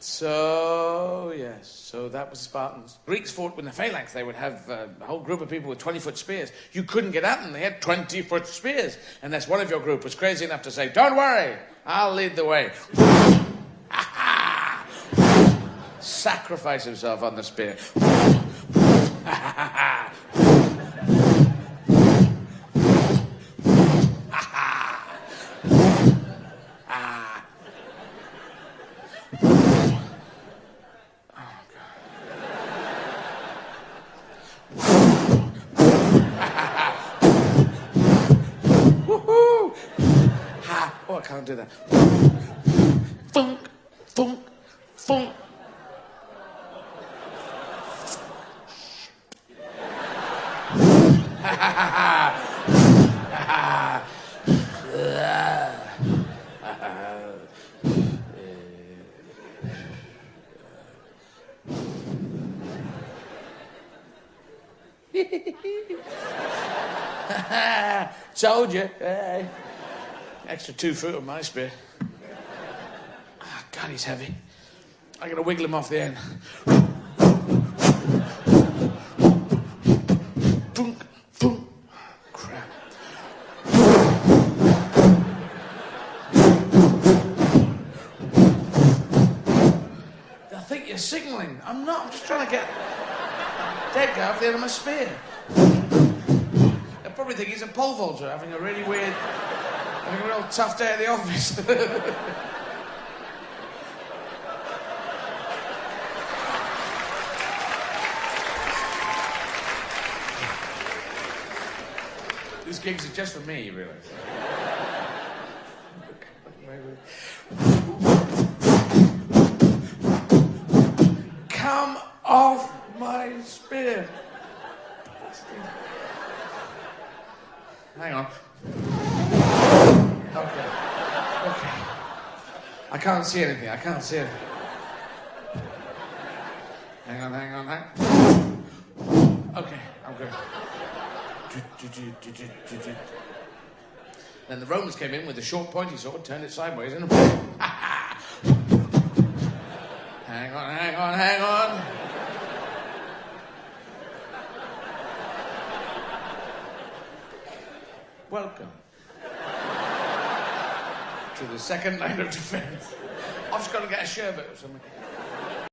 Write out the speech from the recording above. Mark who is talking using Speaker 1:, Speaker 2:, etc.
Speaker 1: So, yes, so that was the Spartans. Greeks fought with the phalanx. They would have a whole group of people with 20-foot spears. You couldn't get at them. They had 20-foot spears. Unless one of your group was crazy enough to say, don't worry, I'll lead the way. Sacrifice himself on the spear. Oh, I can't do that. Funk, funk, funk. Told you. Extra 2 foot on my spear. Oh, God, he's heavy. I gotta wiggle him off the end. Thunk, thunk. Crap. I think you're signalling. I'm not. I'm just trying to get a dead guy off the end of my spear. They'll probably think he's a pole vaulter having a really weird... having a real tough day at the office. These gigs are just for me, you realise. Come off my spear. Hang on. Okay. I can't see anything. Hang on. Okay, I'm good. Then the Romans came in with a short pointy sword, turned it sideways, and... Hang on. Welcome to the second line of defense. I've just got to get a sherbet or something.